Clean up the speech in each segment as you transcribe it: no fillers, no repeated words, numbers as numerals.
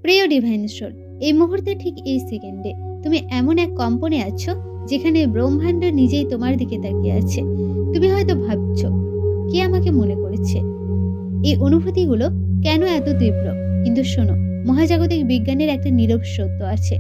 প্রিয় divine soul, এই মুহূর্তে ঠিক এই সেকেন্ডে তুমি এমন এক কম্পনে আছো যেখানে ব্রহ্মাণ্ড নিজেই তোমার দিকে তাকিয়ে আছে। তুমি হয়তো ভাবছো, কে আমাকে মনে করেছে? এই অনুভূতিগুলো কেন এত তীব্র? কিন্তু শোনো, মহাজাগতিক বিজ্ঞানের একটা নীরব সত্য আছে।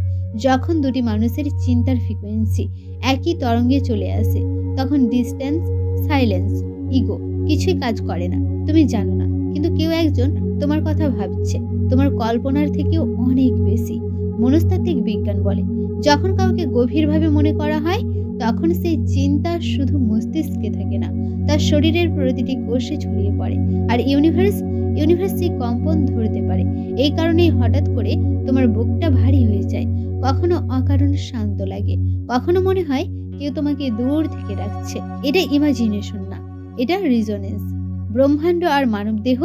যখন দুটি মানুষের চিন্তার ফ্রিকোয়েন্সি একই তরঙ্গে চলে আসে, তখন ডিস্টেন্স, সাইলেন্স, ইগো কিছুই কাজ করে না। তুমি জানো না, কিন্তু কেউ একজন তোমার কথা ভাবছে, তোমার কল্পনার থেকেও অনেক বেশি। মনস্তাত্ত্বিক বিজ্ঞান বলে, যখন কাউকে গভীরভাবে মনে করা হয়, তখন সেই চিন্তা শুধু মস্তিষ্কে থাকে না, তার শরীরের প্রতিটি কোষে ছড়িয়ে পড়ে। আর ইউনিভার্স সেই কম্পন ধরতে পারে। এই কারণেই হঠাৎ করে তোমার বুকটা ভারী হয়ে যায়, কখনো অকারণ শান্ত লাগে, কখনো মনে হয় কেউ তোমাকে দূর থেকে ডাকছে। এটা ইমাজিনেশন না, এটা রিজোনেন্স। ব্রহ্মাণ্ড আর মানব দেহ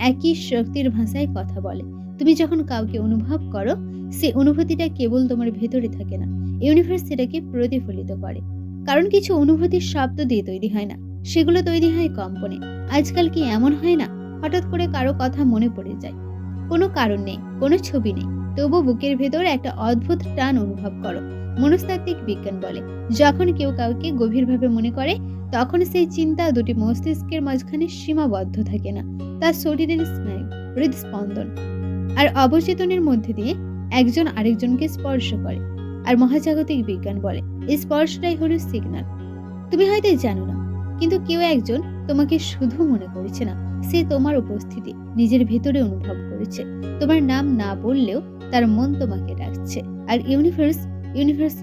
একই শক্তির ভাষায় কথা বলে। তুমি যখন কাউকে অনুভব করো, সেই অনুভূতিটা কেবল তোমার ভেতরে থাকে না, ইউনিভার্স সেটাকে প্রতিফলিত করে। কারণ কিছু অনুভূতির শব্দ দিয়ে তৈরি হয় না, সেগুলো তৈরি হয় কম্পনে। আজকাল কি এমন হয় না, হঠাৎ করে কারো কথা মনে পড়ে যায়, কোনো কারণ নেই, কোনো ছবি নেই, তবু বুকের ভেতর একটা অদ্ভুত টান অনুভব করো। মনস্তাত্ত্বিক বিজ্ঞান বলে, যখন কেউ কাউকে গভীরভাবে মনে করে, তখন সেই চিন্তা দুটি মস্তিষ্কের মাঝখানে সীমাবদ্ধ থাকে না, তার শরীরের স্নায়ু, হৃদস্পন্দন আর অবচেতনের মধ্যে দিয়ে একজন আরেকজনকে স্পর্শ করে। আর মহাজাগতিক বিজ্ঞান বলে, এই স্পর্শটাই হলো সিগন্যাল। তুমি হয়তো জানো না, কিন্তু কেউ একজন তোমাকে শুধু মনে করেছে না, সে তোমার উপস্থিতি নিজের ভেতরে অনুভব করেছে। তোমার নাম না বললেও তার মন তোমাকে ডাকছে। আর ইউনিভার্স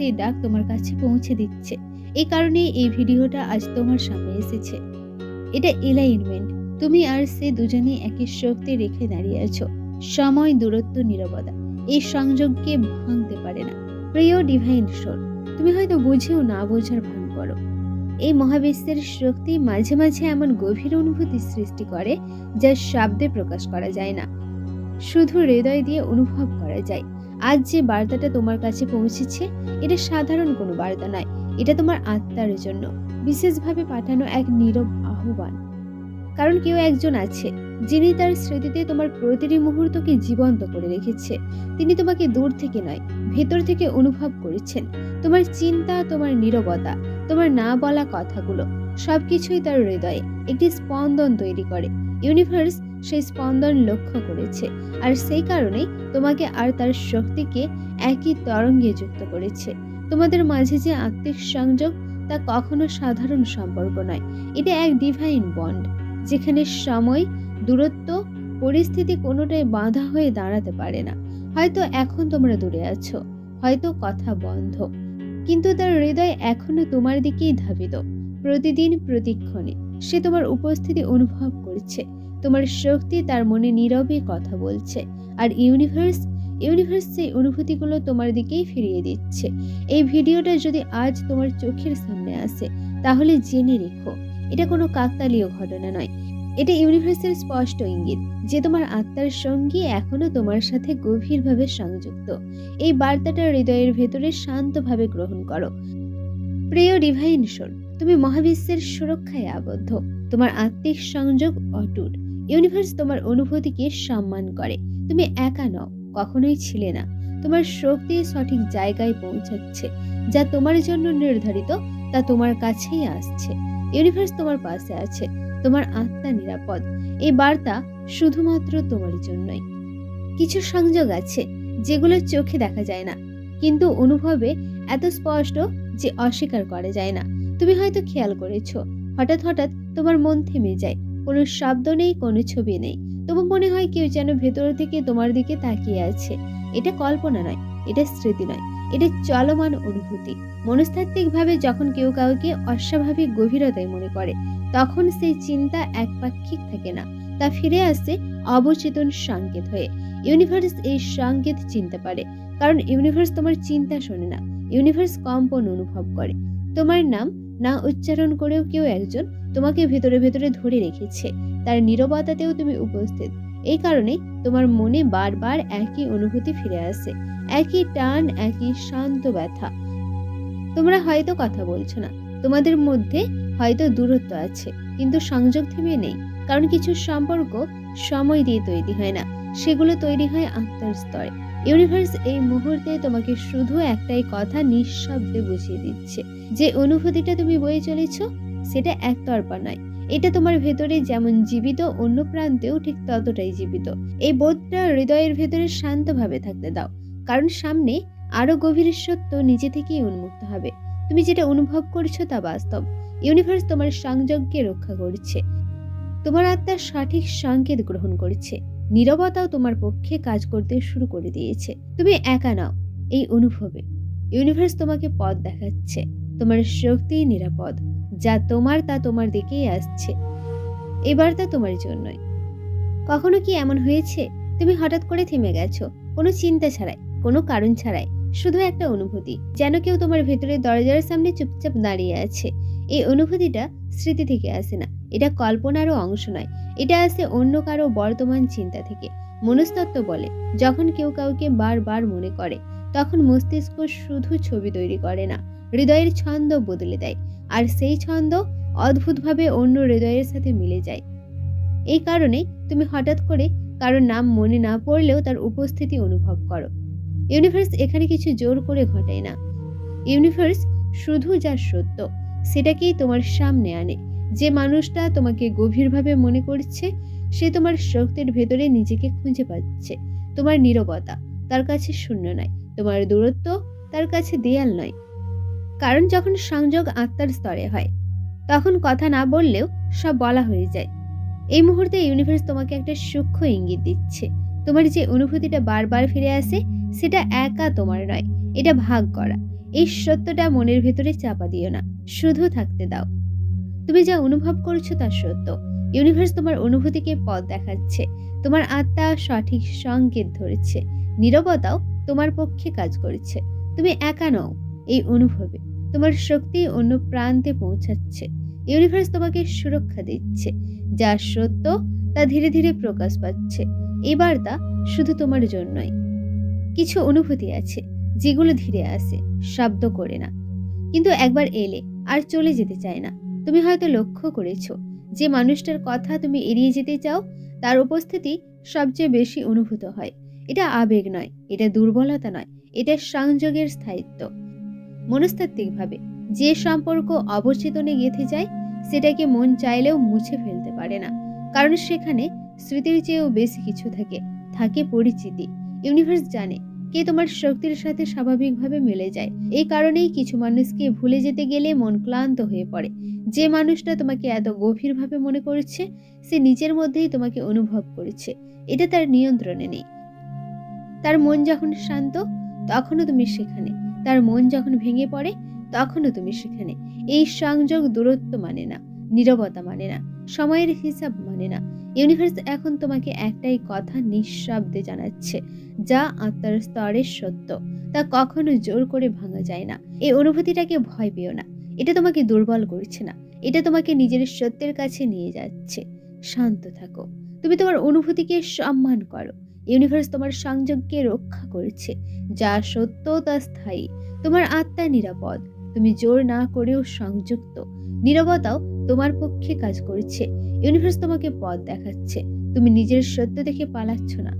এই ডাক তোমার কাছে পৌঁছে দিচ্ছে। এই কারণেই এই ভিডিওটা আজ তোমার সামনে এসেছে। এটা এলাইনমেন্ট। তুমি আর সে দুজনেই একই শক্তি রেখে দাঁড়িয়ে আছো। সময়, দূরত্ব, নীরবতা এই সংযোগকে ভাঙতে পারে না। প্রিয় ডিভাইন সোল, তুমি হয়তো বুঝেও না বোঝার ভান করো। এই মহাবিশ্বের শক্তি মাঝে মাঝে এমন গভীর অনুভূতি সৃষ্টি করে, যা শব্দে প্রকাশ করা যায় না, শুধু হৃদয় দিয়ে অনুভব করা যায়। আজ যে বার্তাটা তোমার কাছে পৌঁছেছে, এটা সাধারণ কোনো বার্তা নয়, এটা তোমার আত্মার জন্য বিশেষভাবে পাঠানো এক নীরব আহ্বান। কারণ কেউ একজন আছে, যিনি তার স্মৃতিতে তোমার প্রতিটি মুহূর্তকে জীবন্ত করে রেখেছে। তিনি তোমাকে দূর থেকে নয়, ভেতর থেকে অনুভব করেছেন। তোমার চিন্তা, তোমার নীরবতা, তোমার না বলা কথাগুলো সবকিছুই তার হৃদয়ে একটি স্পন্দন তৈরি করে। ইউনিভার্স সেই স্পন্দন লক্ষ্য করেছে, আর সেই কারণেই তোমাকে আর তার শক্তিকে একই তরঙ্গে যুক্ত করেছে। তোমাদের মাঝে যে আত্মিক সংযোগ, তা কখনো সাধারণ সম্পর্ক নয়, এটা এক ডিভাইন বন্ড, যেখানে সময়, দূরত্ব, পরিস্থিতি কোনোটাই বাধা হয়ে দাঁড়াতে পারে না। হয়তো এখন তোমরা দূরে আছো, হয়তো কথা বন্ধ, কিন্তু তার হৃদয় এখনো তোমার দিকেই ধাবিত। প্রতিদিন, প্রতিক্ষণে সে তোমার উপস্থিতি অনুভব করছে। তোমার শক্তি তার মনে নীরবে কথা বলছে। আর ইউনিভার্স সেই অনুভূতিগুলো তোমার দিকেই ফিরিয়ে দিচ্ছে। এই ভিডিওটা যদি আজ তোমার চোখের সামনে আসে, তাহলে জেনে রেখো, এটা কোনো কাকতালীয় ঘটনা নয়, এটা ইউনিভার্সের স্পষ্ট ইঙ্গিত যে তোমার আত্মার সঙ্গী এখনো তোমার সাথে গভীরভাবে সংযুক্ত। এই বার্তাটা হৃদয়ের ভেতরে শান্তভাবে গ্রহণ করো। প্রিয় ডিভাইন সোল, তুমি মহাবিশ্বের সুরক্ষায় আবদ্ধ, তোমার আত্মিক সংযোগ অটুট। ইউনিভার্স তোমার অনুভূতিকে সম্মান করে। তুমি একা নও, কখনোই ছিলে না। তোমার শক্তি সঠিক জায়গায় পৌঁছাচ্ছে। যা তোমার জন্য নির্ধারিত, তা তোমার কাছেই আসছে। ইউনিভার্স তোমার পাশে আছে, তোমার আত্মা নিরাপদ। এই বার্তা শুধুমাত্র তোমার জন্যই। কিছু সংযোগ আছে যেগুলো চোখে দেখা যায় না, কিন্তু অনুভবে এত স্পষ্ট যে অস্বীকার করা যায় না। তুমি হয়তো খেয়াল করেছো, হঠাৎ তোমার মন থেমে যায়, কোনো শব্দ নেই, কোনো ছবি নেই, তবু মনে হয় কেউ যেন ভেতর থেকে তোমার দিকে তাকিয়ে আছে। এটা কল্পনা নয়, এটা স্মৃতি নয়, এটা চলমান অনুভূতি। মনস্তাত্ত্বিকভাবে যখন কেউ কাউকে অস্বাভাবিক গভীরতায় মনে করে, তখন সেই চিন্তা একপাক্ষিক থাকে না, তা ফিরে আসে অবচেতন সংকেত হয়ে। ইউনিভার্স এই সংকেত চিনতে পারে, কারণ ইউনিভার্স তোমার চিন্তা শোনে না, ইউনিভার্স কম্পন অনুভব করে। তোমার নাম না উচ্চারণ করেও কেউ একজন তোমাকে ভেতরে ভেতরে ধরে রেখেছে, তার নীরবতাতেও তুমি উপস্থিত। এই কারণে তোমার মনে বারবার একই অনুভূতি ফিরে আসে, একই টান, একই শান্ত ব্যথা। তোমরা হয়তো কথা বলছো না, তোমাদের মধ্যে হয়তো দূরত্ব আছে, কিন্তু সংযোগ থেমে নেই। কারণ কিছু সম্পর্ক সময় দিয়ে তৈরি হয় না, সেগুলো তৈরি হয় আত্মার স্তরে। ইউনিভার্স এই মুহূর্তে তোমাকে শুধু একটাই কথা নিঃশব্দে বুঝিয়ে দিচ্ছে, যে অনুভূতিটা তুমি বয়ে চলেছ সেটা একতরফা নয়। এটা তোমার ভেতরে যেমন জীবিত, অন্য প্রান্তেও ঠিক ততটাই জীবিত। এই বোধটা হৃদয়ের ভেতরে শান্তভাবে থাকতে দাও, কারণ সামনে আরো গভীর সত্য নিজে থেকেই উন্মুক্ত হবে। তুমি যেটা অনুভব করছো তা বাস্তব। ইউনিভার্স তোমার সংযোগকে রক্ষা করছে, তোমার আত্মার সঠিক সংকেত গ্রহণ করছে। নীরবতাও তোমার পক্ষে কাজ করতে শুরু করে দিয়েছে। তুমি একা নাও এই অনুভবে। ইউনিভার্স তোমাকে পথ দেখাচ্ছে। তোমার শক্তিই নিরাপদ। যা তোমার তা তোমার দিকেই আসছে। এবার তা তোমার জন্যই। কখনো কি এমন হয়েছে তুমি হঠাৎ করে থেমে গেছো, কোনো চিন্তা ছাড়াই, কোনো কারণ ছাড়াই, শুধু একটা অনুভূতি, যেন কেউ তোমার ভেতরে দরজার সামনে চুপচাপ দাঁড়িয়ে আছে। এই অনুভূতিটা স্মৃতি থেকে আসে না, এটা কল্পনারও অংশ নয়, এটা আসে অন্য কারো বর্তমান চিন্তা থেকে। মনস্তত্ত্ব বলে, যখন কেউ কাউকে বারবার মনে করে, তখন মস্তিষ্ক শুধু ছবি তৈরি করে না, হৃদয়ের ছন্দ বদলে দেয়। আর সেই ছন্দ অদ্ভুতভাবে অন্য হৃদয়ের সাথে মিলে যায়। এই কারণে তুমি হঠাৎ করে কারোর নাম মনে না পড়লেও তার উপস্থিতি অনুভব করো। ইউনিভার্স এখানে কিছু জোর করে ঘটায় না। ইউনিভার্স শুধু যা সত্য সেটাকেই তোমার সামনে আনে। যে মানুষটা তোমাকে গভীরভাবে মনে করছে, সে তোমার শক্তির ভেতরে নিজেকে খুঁজে পাচ্ছে। তোমার নীরবতা তার কাছে শূন্য নয়, তোমার দূরত্ব তার কাছে দেয়াল নয়। কারণ যখন সংযোগ আত্মার স্তরে হয়, তখন কথা না বললেও সব বলা হয়ে যায়। এই মুহূর্তে ইউনিভার্স তোমাকে একটা সূক্ষ্ম ইঙ্গিত দিচ্ছে। তোমার যে অনুভূতিটা বারবার ফিরে আসে, সেটা একা তোমার নয়, এটা ভাগ করা। এই সত্যটা মনের ভেতরে চাপা দিও না, শুধু থাকতে দাও। তুমি যা অনুভব করছো তা সত্য। ইউনিভার্স তোমার অনুভূতিকে পথ দেখাচ্ছে। তোমার আত্মা সঠিক সংকেত ধরেছে। নীরবতাও তোমার পক্ষে কাজ করছে। তুমি একা নও এই অনুভবে। তোমার শক্তি অন্য প্রান্তে পৌঁছাচ্ছে। ইউনিভার্স তোমাকে সুরক্ষা দিচ্ছে। যা সত্য তা ধীরে ধীরে প্রকাশ পাচ্ছে। এবার তা শুধু তোমার জন্যই। কিছু অনুভূতি আছে যেগুলো ধীরে আসে, শব্দ করে না, কিন্তু একবার এলে আর চলে যেতে চায় না। তুমি হয়তো লক্ষ্য করেছো, যে মানুষটার কথা তুমি এড়িয়ে যেতে চাও, তার উপস্থিতি সবচেয়ে বেশি অনুভূত হয়। এটা আবেগ নয়, এটা দুর্বলতা নয়, এটা সংযোগের স্থায়িত্ব। মনস্তাত্ত্বিকভাবে যে সম্পর্ক অবচেতনে গেঁথে যায়, সেটাকে মন চাইলেও মুছে ফেলতে পারে না। কারণ সেখানে স্মৃতির চেয়েও বেশি কিছু থাকে, থাকে পরিচিতি। ইউনিভার্স জানে কে তোমার শক্তির সাথে স্বাভাবিকভাবে মিলে যায়। এই কারণেই কিছু মানুষকে ভুলে যেতে গেলে মন ক্লান্ত হয়ে পড়ে। যে মানুষটা তোমাকে এত গভীরভাবে মনে করছে, সে নিজের মধ্যেই তোমাকে অনুভব করেছে। এটা তার নিয়ন্ত্রণে নেই। তার মন যখন শান্ত, তখনও তুমি সেখানে। তার মন যখন ভেঙে পড়ে, তখনও তুমি সেখানে। এই সংযোগ দূরত্ব মানে না, নীরবতা মানে না, সময়ের হিসাব মানে না। ইউনিভার্স এখন তোমাকে একটাই কথা নিঃশব্দে জানাচ্ছে, যা আত্মার স্তরের সত্য, তা কখনো জোর করে ভাঙা যায় না। এই অনুভূতিটাকে ভয় পেও না। এটা তোমাকে দুর্বল করছে না, এটা তোমাকে নিজের সত্যের কাছে নিয়ে যাচ্ছে। শান্ত থাকো। তুমি তোমার অনুভূতিকে সম্মান করো। ইউনিভার্স তোমার সংযোগকে রক্ষা করছে। যা সত্য তা স্থায়ী। তোমার আত্মা নিরাপদ। তুমি জোর না করেও সংযুক্ত। নীরবতাও তোমার পক্ষে কাজ করছে। ইউনিভার্স তোমাকে পথ দেখাচ্ছে। তুমি নিজের সত্য দেখে পালাচ্ছ না।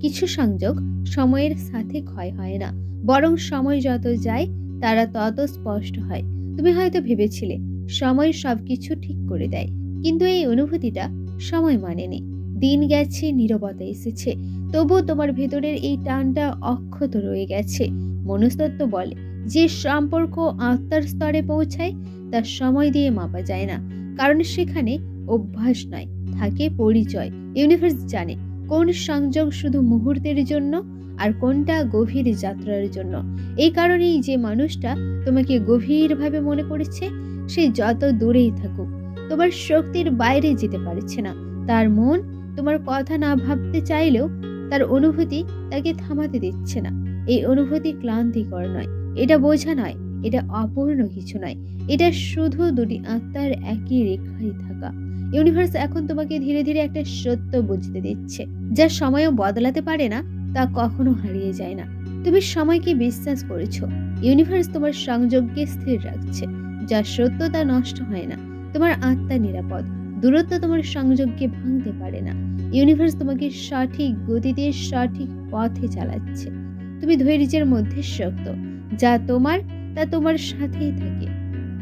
কিছু সংযোগ সময়ের সাথে ক্ষয় হয় না, বরং সময় যত যায় তারা তত স্পষ্ট হয়। তুমি হয়তো ভেবেছিলে সময় সবকিছু ঠিক করে দেয়, কিন্তু এই অনুভূতিটা সময় মানেনি। দিন গেছে, নীরবতা এসেছে, তবুও তোমার ভেতরের এই টানটা অক্ষত রয়ে গেছে। মনস্তত্ত্ব বলে, যে সম্পর্ক আত্মার স্তরে পৌঁছায় তা সময় দিয়ে মাপা যায় না। কারণ সেখানে অভ্যাস নয়, থাকে পরিচয়। ইউনিভার্স জানে কোন সংযোগ শুধু মুহূর্তের জন্য আর কোনটা গভীর যাত্রার জন্য। এই কারণেই যে মানুষটা তোমাকে গভীরভাবে মনে করেছে, সে যত দূরেই থাকুক, তোমার শক্তির বাইরে যেতে পারছে না। তার মন তোমার কথা না ভাবতে চাইলেও তার অনুভূতি তাকে থামাতে দিচ্ছে না। এই অনুভূতি ক্লান্তিকর নয়, এটা বোঝা নয়, এটা অপূর্ণ কিছু নয়, এটা শুধু দুটি আত্মার একই রেখায় থাকা। ইউনিভার্স এখন তোমাকে ধীরে ধীরে একটা সত্য বুঝতে দিচ্ছে, যা সময়ও বদলাতে পারে না, তা কখনো হারিয়ে যায় না। তুমি সময়কে বিশ্বাস করেছো। ইউনিভার্স তোমার সংযোগকে স্থির রাখছে। যা সত্য তা নষ্ট হয় না। তোমার আত্মা নিরাপদ। দূরত্ব তোমার সংযোগকে ভাঙতে পারে না। ইউনিভার্স তোমাকে সঠিক গতিতে সঠিক পথে চালাচ্ছে। তুমি ধৈর্যের মধ্যে শক্ত। যা তোমার তা তোমার সাথেই থাকে।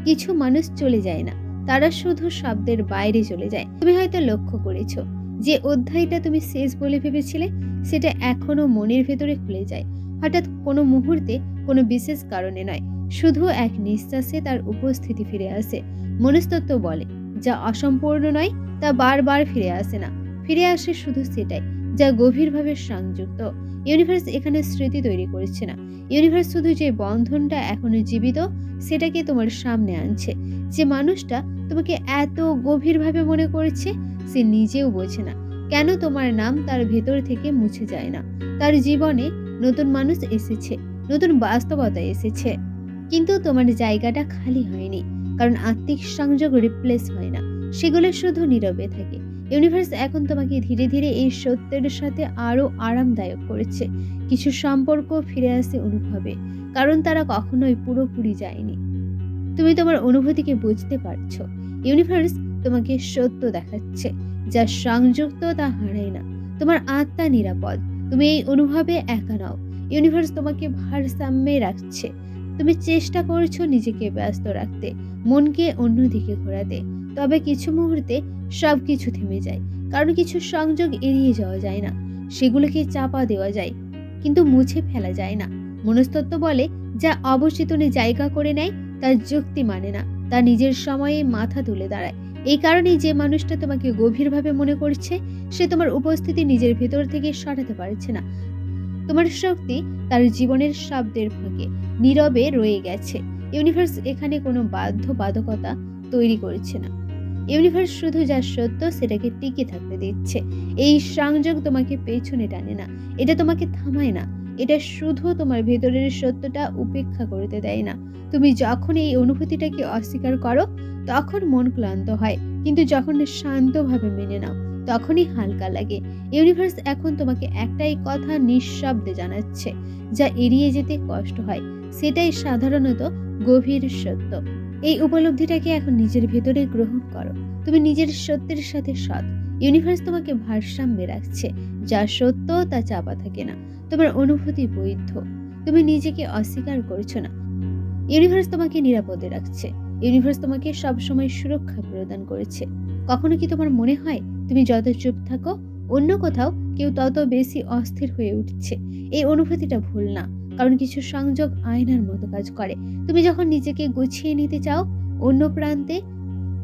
কিছু মানুষ চলে যায় না, তারা শুধু শব্দের বাইরে চলে যায়। তুমি হয়তো লক্ষ্য করেছো যে অধ্যায়টা তুমি শেষ বলে ভেবেছিলে সেটা এখনো মনের ভেতরে খুলে যায়। হঠাৎ কোনো মুহূর্তে, কোনো বিশেষ কারণে নয়, শুধু এক নিঃশ্বাসে তার উপস্থিতি ফিরে আসে। মনস্তত্ত্ব বলে যা অসম্পূর্ণ নয় তা বারবার ফিরে আসে না, ফিরে আসে শুধু সেটাই যা গভীরভাবে সংযুক্ত। ইউনিভার্স এখানে স্মৃতি তৈরি করছে না, ইউনিভার্স শুধু যে বন্ধনটা এখনো জীবিত সেটাকে তোমার সামনে আনছে। যে মানুষটা তোমাকে এত গভীরভাবে মনে করছে সে নিজেও বোঝে না কেন তোমার নাম তার ভেতর থেকে মুছে যায় না। তার জীবনে নতুন মানুষ এসেছে, নতুন বাস্তবতা এসেছে, কিন্তু তোমার জায়গাটা খালি হয়নি, কারণ আত্মিক সংযোগ রিপ্লেস হয় না, সেগুলো শুধু নীরবে থাকে। ইউনিভার্স এখন তোমাকে ধীরে ধীরে এই সত্যের সাথে আরো আরামদায়ক করেছে। কিছু সম্পর্ক ফিরে আসে অনুভবে, কারণ তারা কখনোই পুরোপুরি যায়নি। তুমি তোমার অনুভূতিকে বুঝতে পারছো। ইউনিভার্স তোমাকে সত্য দেখাচ্ছে, যা সংযুক্ত তা হারায় না। তোমার আত্মা নিরাপদ, তুমি এই অনুভবে একা নাও। ইউনিভার্স তোমাকে ভারসাম্যে রাখছে। তুমি চেষ্টা করছো নিজেকে ব্যস্ত রাখতে, মনকে অন্যদিকে ঘোরাতে, তবে কিছু মুহূর্তে সবকিছু থেমে যায়, কারণ কিছু সংযোগ এড়িয়ে যাওয়া যায় না, সেগুলোকে চাপা দেওয়া যায় কিন্তু মুছে ফেলা যায় না। মনস্তত্ত্ব বলে যা অবচেতনে জায়গা করে নেয় তার যুক্তি মানে না, তা নিজের সময়ে মাথা তুলে দাঁড়ায়। এই কারণেই যে মানুষটা তোমাকে গভীরভাবে মনে করছে সে তোমার উপস্থিতি নিজের ভেতর থেকে সরাতে পারছে না। তোমার শক্তি তার জীবনের শব্দের ফাঁকে নীরবে রয়ে গেছে। ইউনিভার্স এখানে কোনো বাধ্যবাধকতা তৈরি করছে না, ইউনিভার্স শুধু যা সত্য সেটাকে টিকে থাকতে দিচ্ছে। এই সংযোগ তোমাকে পেছনে টানে না, এটা তোমাকে থামায় না, এটা শুধু তোমার ভেতরের সত্যটা উপেক্ষা করতে দেয় না। তুমি যখন এই অনুভূতিটাকে অস্বীকার করো তখন মন ক্লান্ত হয়, কিন্তু যখন শান্তভাবে মেনে নাও তখনই হালকা লাগে। ইউনিভার্স এখন তোমাকে একটাই কথা নিঃশব্দে জানাচ্ছে, যা এড়িয়ে যেতে কষ্ট হয় সেটাই সাধারণত গভীর সত্য। এই উপলব্ধিটাকে এখন নিজের ভেতরে গ্রহণ করো। তুমি নিজের সত্যের সাথে সৎ। ইউনিভার্স তোমাকে ভারসাম্যে রাখছে, যা সত্য তা চাপা থাকে না। তোমার অনুভূতি বৈধ, তুমি নিজেকে অস্বীকার করছো না। ইউনিভার্স তোমাকে নিরাপদে রাখছে, ইউনিভার্স তোমাকে সবসময় সুরক্ষা প্রদান করেছে। কখনো কি তোমার মনে হয় তুমি যত চুপ থাকো অন্য কোথাও কেউ তত বেশি অস্থির হয়ে উঠছে? এই অনুভূতিটা ভুল না, কারণ কিছু সংযোগ আয়নার মতো কাজ করে। তুমি যখন নিজেকে গুছিয়ে নিতে চাও অন্য প্রান্তে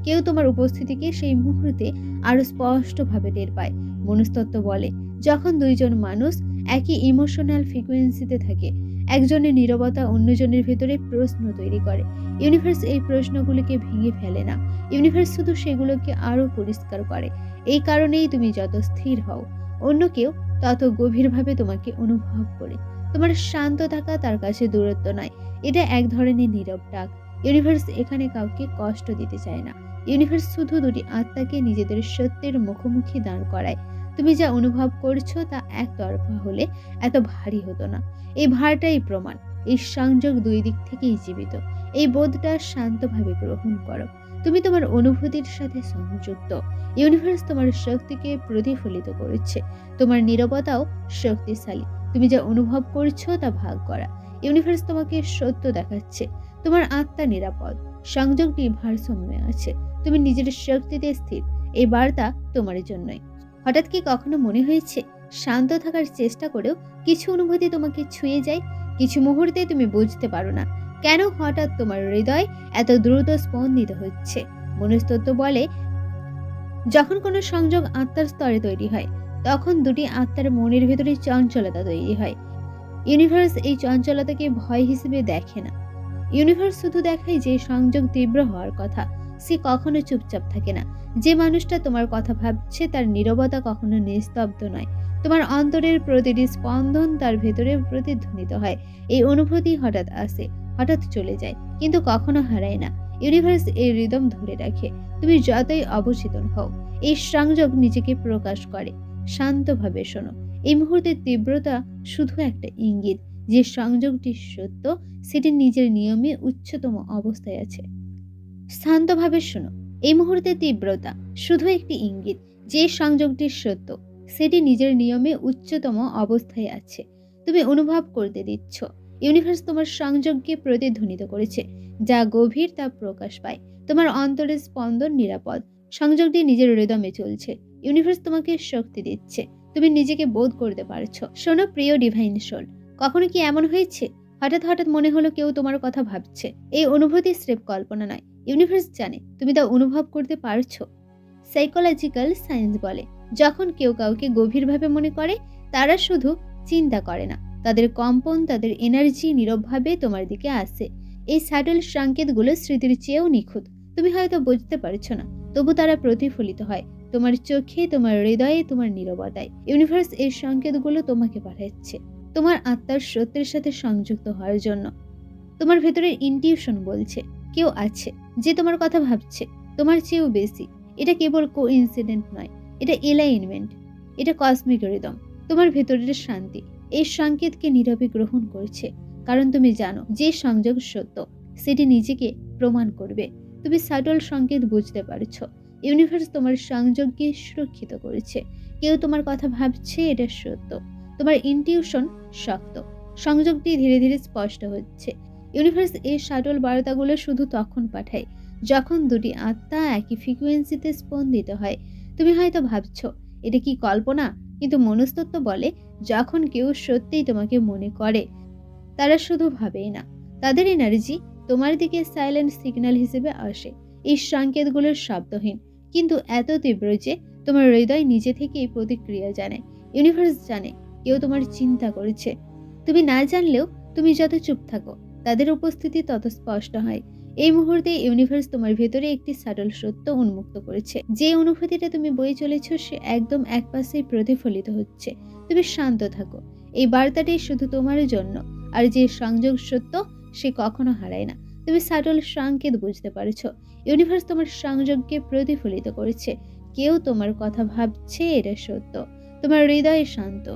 কেউ তোমার উপস্থিতিকে সেই মুহূর্তে আরো স্পষ্টভাবে টের পায়। মনস্তত্ত্ব বলে যখন দুইজন মানুষ একই ইমোশনাল ফ্রিকোয়েন্সিতে থাকে একজনের নীরবতা অন্যজনের ভেতরে প্রশ্ন তৈরি করে। ইউনিভার্স এই প্রশ্নগুলোকে ভেঙে ফেলে না, ইউনিভার্স শুধু সেগুলোকে আরো পরিষ্কার করে। এই কারণেই তুমি যত স্থির হও অন্য কেউ তত গভীরভাবে তোমাকে অনুভব করে। তোমার শান্ত থাকা তার কাছে দূরত্ব নয়, এটা এক ধরনের নীরব ডাক। ইউনিভার্স এখানে কাউকে কষ্ট দিতে চায় না, ইউনিভার্স শুধু দুটি আত্মাকে নিজেদের সত্যের মুখোমুখি দাঁড় করায়। তুমি যা অনুভব করছো তা একতরফা হলে এত ভারী হতো না। এই ভারটাই প্রমাণ এই সংযোগ দুই দিক থেকেই জীবিত। এই বোধটা শান্তভাবে গ্রহণ করো। তুমি তোমার অনুভূতির সাথে সংযুক্ত, ইউনিভার্স তোমার শক্তিকে প্রতিফলিত করেছে। তোমার নীরবতাও শক্তিশালী, তুমি যা অনুভব করছো তা ভাগ করা। ইউনিভার্স তোমাকে সত্য দেখাচ্ছে, তোমার আত্মা নিরাপদ, সংযোগটি ভারসাম্যে আছে, তুমি নিজের শক্তিতে স্থির। এই বার্তা তোমার জন্যই। হঠাৎ কি কখনো মনে হয়েছে শান্ত থাকার চেষ্টা করেও কিছু অনুভূতি তোমাকে ছুঁয়ে যায়? কিছু মুহূর্তে তুমি বুঝতে পারো না কেন হঠাৎ তোমার হৃদয় এত দ্রুত স্পন্দিত হচ্ছে। মনস্তত্ত্ব বলে যখন কোনো সংযোগ আত্মার স্তরে তৈরি হয় তখন দুটি আত্মার মনের ভেতরে চঞ্চলতা তৈরি হয়। ইউনিভার্স এই চঞ্চলতাকে ভয় হিসেবে দেখে না, ইউনিভার্স শুধু দেখায় যে সংযোগ তীব্র হওয়ার কথা সে কখনো চুপচাপ থাকে না। যে মানুষটা তোমার কথা ভাবছে তার নীরবতা কখনো নিস্তব্ধ নয়। তোমার অন্তরের প্রতিটি স্পন্দন তার ভেতরে প্রতিধ্বনিত হয়। এই অনুভূতি হঠাৎ আসে, হঠাৎ চলে যায়, কিন্তু কখনো হারায় না। ইউনিভার্স এই রিদম ধরে রাখে, তুমি যতই অবচেতন হও। এই সংযোগ নিজেকে প্রকাশ করে। শান্তভাবে শোনো, এই মুহূর্তের তীব্রতা শুধু একটা ইঙ্গিত যে সংযোগটি সত্য, সেটি নিজের নিয়মে উচ্চতম অবস্থায় আছে। শান্তভাবে শোনো, এই মুহূর্তে তীব্রতা শুধু একটি ইঙ্গিত যে সংযোগটি সত্য সেটি নিজের নিয়মে উচ্চতম অবস্থায় আছে। তুমি অনুভব করতে দিচ্ছ ইউনিভার্স তোমার সংযোগকে প্রতিধ্বনিত করেছে, যা গভীর তা প্রকাশ পায়। তোমার অন্তরের স্পন্দন নিরাপদ, সংযোগটি নিজের হৃদমে চলছে। ইউনিভার্স তোমাকে শক্তি দিচ্ছে, তুমি নিজেকে বোধ করতে পারছো। শোনো প্রিয় ডিভাইন সোল, কখনো কি এমন হয়েছে হঠাৎ হঠাৎ মনে হলো কেউ তোমার কথা ভাবছে? এই অনুভূতি স্রেফ কল্পনা নয়, ইউনিভার্স জানে তুমি তা অনুভব করতে পারছো। সাইকোলজিক্যাল সায়েন্স বলে যখন কেউ কাউকে গভীরভাবে মনে করে তারা শুধু চিন্তা করে না, তাদের কম্পন, তাদের এনার্জি নীরবভাবে তোমার দিকে আসে। এই স্যাটেল সংকেতগুলো স্মৃতির চেয়েও নিখুঁত। তুমি হয়তো বুঝতে পারছো না, তবু তারা প্রতিফলিত হয় তোমার চোখে, তোমার হৃদয়ে, তোমার নীরবতায়। ইউনিভার্স এই সংকেতগুলো তোমাকে পাঠাচ্ছে তোমার আত্মার সত্যের সাথে সংযুক্ত হওয়ার জন্য। তোমার ভেতরের ইনটিউশন বলছে কেউ আছে যে তোমার কথা ভাবছে তোমার চেয়েও বেশি। এটা কেবল কোইন্সিডেন্ট নয়, এটা এলাইনমেন্ট, এটা কসমিক রিদম। তোমার ভেতরের শান্তি এই সংকেতকে নীরবে গ্রহণ করছে, কারণ তুমি জানো যে সংযোগ সত্য সেটি নিজেকে প্রমাণ করবে। তুমি সাটল সংকেত বুঝতে পারছো, ইউনিভার্স তোমার সংযোগকে সুরক্ষিত করেছে। কেউ তোমার কথা ভাবছে, এটা সত্য। তোমার ইনটিউশন শক্ত, সংযোগটি ধীরে ধীরে স্পষ্ট হচ্ছে। ইউনিভার্স এই শাটল বার্তাগুলো শুধু তখন পাঠায় যখন দুটি আত্মা একই ফ্রিকোয়েন্সিতে স্পন্দিত হয়। তুমি হয়তো ভাবছো এটা কি কল্পনা, কিন্তু মনস্তত্ত্ব বলে যখন কেউ সত্যিই তোমাকে মনে করে তারা শুধু ভাবেই না, তাদের এনার্জি তোমার দিকে সাইলেন্ট সিগন্যাল হিসেবে আসে। এই সংকেতগুলোর শব্দহীন, কিন্তু এত তীব্র যে তোমার হৃদয় নিজে থেকেই প্রতিক্রিয়া জানে। ইউনিভার্স জানে কেউ তোমার চিন্তা করেছে। তুমি না জানলেও তুমি যত চুপ থাকো তাদের উপস্থিতি তত স্পষ্ট হয়। এই মুহূর্তে ইউনিভার্স তোমার ভেতরে একটি সাটল সত্য উন্মুক্ত করেছে। যে অনুভূতিটা তুমি বয়ে চলেছ সে একদম একপাশেই প্রতিফলিত হচ্ছে। তুমি শান্ত থাকো, এই বার্তাটি শুধু তোমার জন্য। আর যে সংযোগ সত্য সে কখনো হারায় না। তুমি সাটল সংকেত বুঝতে পারছো, ইউনিভার্স তোমার সংযোগকে প্রতিফলিত করেছে। কেউ তোমার কথা ভাবছে, এটা সত্য। তোমার হৃদয় শান্ত,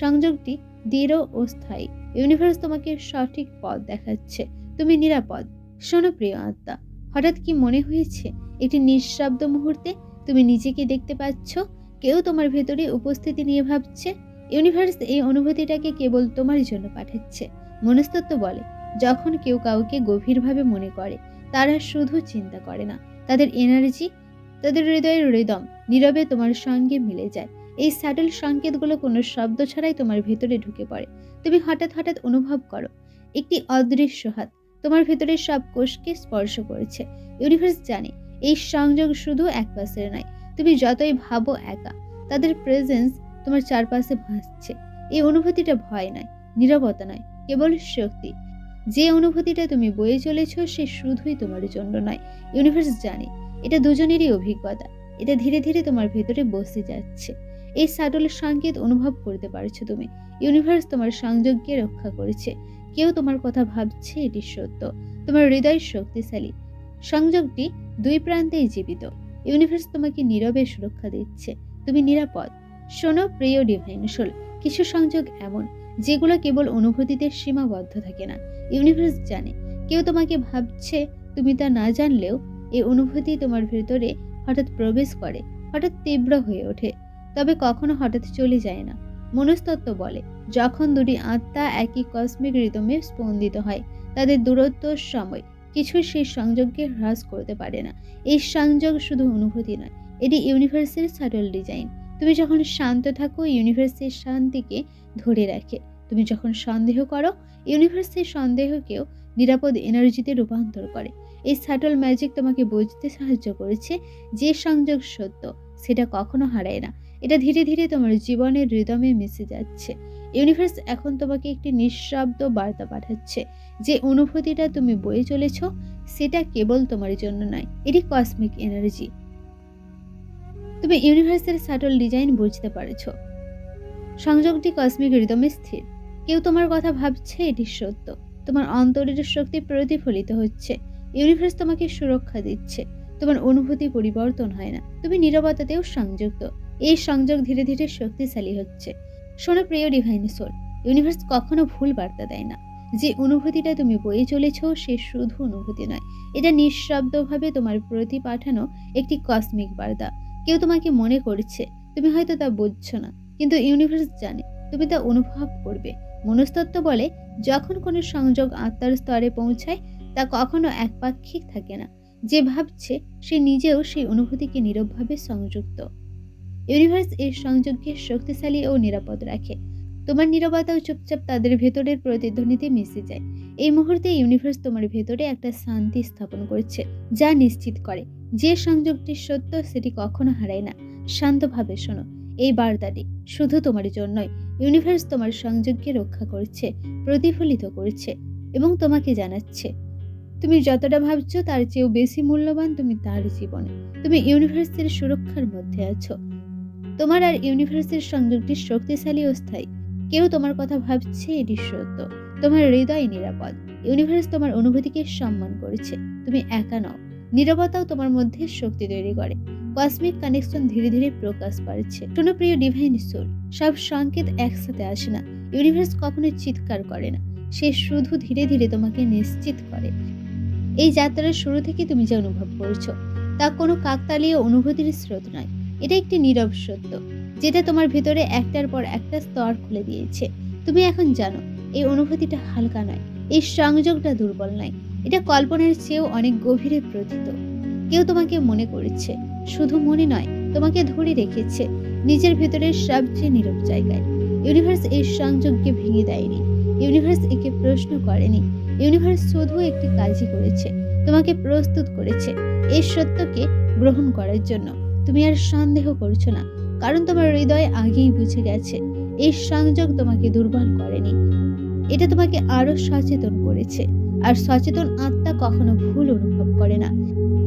সংযোগটি দৃঢ় ও স্থায়ী। ইউনিভার্স তোমাকে সঠিক পথ দেখাচ্ছে, তুমি নিরাপদ। শোনো প্রিয় আত্মা, হঠাৎ কি মনে হয়েছে একটি নিঃশব্দ মুহূর্তে তুমি নিজেকে দেখতে পাচ্ছ? কেউ তোমার ভেতরে উপস্থিতি নিয়ে ভাবছে। ইউনিভার্স এই অনুভূতিটাকে কেবল তোমার জন্য পাঠাচ্ছে। মনস্তত্ত্ব বলে যখন কেউ কাউকে গভীরভাবে মনে করে তারা শুধু চিন্তা করে না, তাদের এনার্জি, তাদের হৃদয়ের রিদম নীরবে তোমার সঙ্গে মিলে যায়। এই স্যাটেল সংকেতগুলো কোনো শব্দ ছাড়াই তোমার ভেতরে ঢুকে পড়ে। তুমি হঠাৎ হঠাৎ অনুভব করো একটি অদৃশ্য হাত তোমার ভেতরের সব কোষকে স্পর্শ করেছে। ইউনিভার্স জানে এই সংযোগ শুধু একপাশের নয়। তুমি যতই ভাবো একা, তাদের প্রেজেন্স তোমার চারপাশে ভাসছে। এই অনুভূতিটা ভয় নয়, নীরবতা নয়, কেবল শক্তি। যে অনুভূতিটা তুমি বয়ে চলেছ সে শুধুই তোমার জন্য নয়। ইউনিভার্স জানে এটা দুজনেরই অভিজ্ঞতা। এটা ধীরে ধীরে তোমার ভেতরে বসে যাচ্ছে। এই সাটল সংকেত অনুভব করতে পারছো তুমি। ইউনিভার্স তোমার সংযোগকে রক্ষা করেছে। কেউ তোমার কথা ভাবছে, এটি সত্য। তোমার হৃদয় শক্তিশালী, সংযোগটি দুই প্রান্তেই জীবিত। ইউনিভার্স তোমাকে নীরবে সুরক্ষা দিচ্ছে, তুমি নিরাপদ। শোনো প্রিয় ডিভাইন সোল, কিছু সংযোগ এমন যেগুলো কেবল অনুভূতিতে সীমাবদ্ধ থাকে না। ইউনিভার্স জানে কেউ তোমাকে ভাবছে, তুমি তা না জানলেও এই অনুভূতি তোমার ভেতরে হঠাৎ প্রবেশ করে, হঠাৎ তীব্র হয়ে ওঠে, তবে কখনো হঠাৎ চলে যায় না। মনস্তত্ত্ব বলে যখন দুটি আত্মা একই কসমিক রিদমে স্পন্দিত হয় তাদের দূরত্বর সময় কিছু সেই সংযোগকে হ্রাস করতে পারে না। এই সংযোগ শুধু অনুভূতি নয়, এটি ইউনিভার্সের সাটল ডিজাইন। তুমি যখন শান্ত থাকো ইউনিভার্সের শান্তিকে ধরে রাখে। তুমি যখন সন্দেহ করো ইউনিভার্সের সন্দেহকেও নিরাপদ এনার্জিতে রূপান্তর করে। এই সাটল ম্যাজিক তোমাকে বুঝতে সাহায্য করেছে যে সংযোগ সত্য সেটা কখনো হারায় না। এটা ধীরে ধীরে তোমার জীবনের হৃদমে মিশে যাচ্ছে। ইউনিভার্স এখন তোমাকে একটি নিঃশব্দ বার্তা পাঠাচ্ছে। যে অনুভূতিটা তুমি বয়ে চলেছ সেটা কেবল তোমার জন্য নয়, এটি কসমিক এনার্জি। তুমি ইউনিভার্সের সাটল ডিজাইন বুঝতে পারছ। সংযোগটি কসমিক রিদমে স্থির। কেউ তোমার কথা ভাবছে, এটি সত্য। তোমার অন্তরের শক্তি প্রতিফলিত হচ্ছে। ইউনিভার্স তোমাকে সুরক্ষা দিচ্ছে। তোমার অনুভূতি পরিবর্তন হয় না, তুমি নীরবতাতেও সংযুক্ত। এই সংযোগ ধীরে ধীরে শক্তিশালী হচ্ছে। শোনো প্রিয় ডিভাইন সোল, ইউনিভার্স কখনো ভুল বার্তা দেয় না। যে অনুভূতিটা তুমি বয়ে চলেছ সে শুধু অনুভূতি নয়, এটা নিঃশব্দভাবে তোমার প্রতি পাঠানো একটি কসমিক বার্তা। কেউ তোমাকে মনে করছে, তুমি হয়তো তা বুঝছো না, কিন্তু ইউনিভার্স জানে তুমি তা অনুভব করবে। মনস্তত্ত্ব বলে যখন কোনো সংযোগ আত্মার স্তরে পৌঁছায় তা কখনো একপাক্ষিক থাকে না। যে ভাবছে সে নিজেও সেই অনুভূতিকে নীরবভাবে সংযুক্ত। ইউনিভার্স এই সংযোগকে শক্তিশালী ও নিরাপদ রাখে। তোমার নীরবতাও চুপচাপ তাদের ভেতরের প্রতিধ্বনিতে মিশে যায়। এই মুহূর্তে ইউনিভার্স তোমার ভেতরে একটা শান্তি স্থাপন করছে, যা নিশ্চিত করে যে সংযোগটি সত্য সেটি কখনো হারায় না। শান্তভাবে শোনো, এই বার্তাটি শুধু তোমার জন্যই। ইউনিভার্স তোমার সংযোগকে রক্ষা করছে, প্রতিফলিত করছে এবং তোমাকে জানাচ্ছে তুমি যতটা ভাবছো তার চেয়েও বেশি মূল্যবান তুমি তার জীবনে। তুমি ইউনিভার্সের সুরক্ষার মধ্যে আছো। তোমার আর ইউনিভার্সের সংযোগটি শক্তিশালী ও স্থায়ী। কেউ তোমার কথা ভাবছে এটি সত্য, তোমার হৃদয় নিরাপদ। ইউনিভার্স তোমার অনুভূতিকে সম্মান করেছে, তুমি একা নও। নীরবতাও তোমার মধ্যে শক্তি তৈরি করে। কসমিক কানেকশন ধীরে ধীরে প্রকাশ পাচ্ছে। শোনো প্রিয় ডিভাইন সোল, সব সংকেত একসাথে আসে না। ইউনিভার্স কখনো চিৎকার করে না, সে শুধু ধীরে ধীরে তোমাকে নিশ্চিত করে। এই যাত্রার শুরু থেকে তুমি যা অনুভব করছো তা কোনো কাকতালীয় অনুভূতির স্রোত নয়। এটা একটি নীরব সত্য, যেটা তোমার ভিতরে একটার পর একটা স্তর খুলে দিয়েছে। তুমি এখন জানো এই অনুভূতিটা হালকা নয়, এই সংযোগটা দুর্বল নয়, এটা কল্পনার চেয়েও অনেক গভীরে প্রথিত। কেউ তোমাকে মনে করেছে, শুধু মনে নয়, তোমাকে ধরে রেখেছে নিজের ভেতরের সবচেয়ে নীরব জায়গায়। ইউনিভার্স এই সংযোগকে ভেঙে দেয়নি, ইউনিভার্স একে প্রশ্ন করেনি। ইউনিভার্স শুধু একটি কাজই করেছে, তোমাকে প্রস্তুত করেছে এই সত্যকে গ্রহণ করার জন্য। তুমি আর সন্দেহ করছো না, কারণ তোমার হৃদয় আগেই বুঝে গেছে এই সংযোগ তোমাকে দুর্বল করেনি, এটা তোমাকে আরো সচেতন করেছে। আর সচেতন আত্মা কখনো ভুল অনুভব করে না।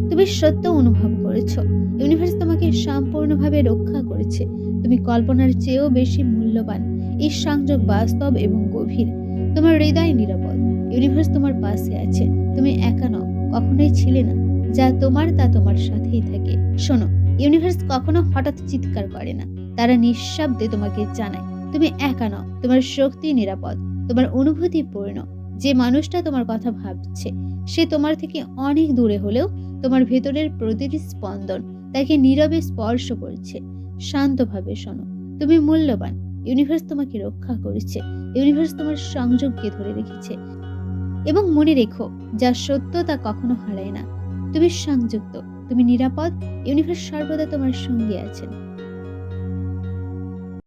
তুমি সত্য অনুভব করেছো, ইউনিভার্স তোমাকে সম্পূর্ণভাবে রক্ষা করেছে। তুমি কল্পনার চেয়েও বেশি মূল্যবান। এই সংযোগ বাস্তব এবং গভীর। তোমার হৃদয় নিরাপদ, ইউনিভার্স তোমার পাশে আছে। তুমি একা নও, কখনোই ছিলে না। যা তোমার তা তোমার সাথেই থাকে। শোনো, ইউনিভার্স কখনো হঠাৎ চিৎকার করে না, তারা নিঃশব্দে তোমাকে জানায় তুমি একা নও, তোমার শক্তি নিরাপদ, তোমার অনুভূতি পূর্ণ। যে মানুষটা তোমার কথা ভাবছে সে তোমার থেকে অনেক দূরে হলেও তোমার ভেতরের প্রতিটি স্পন্দন তাকে নীরবে স্পর্শ করছে। শান্তভাবে শোনো, তুমি মূল্যবান। ইউনিভার্স তোমাকে রক্ষা করেছে, ইউনিভার্স তোমার সংযোগকে ধরে রেখেছে। এবং মনে রেখো, যা সত্য তা কখনো হারায় না। তুমি সংযুক্ত, তুমি নিরাপদ, ইউনিভার্স সর্বদা তোমার সঙ্গে আছেন।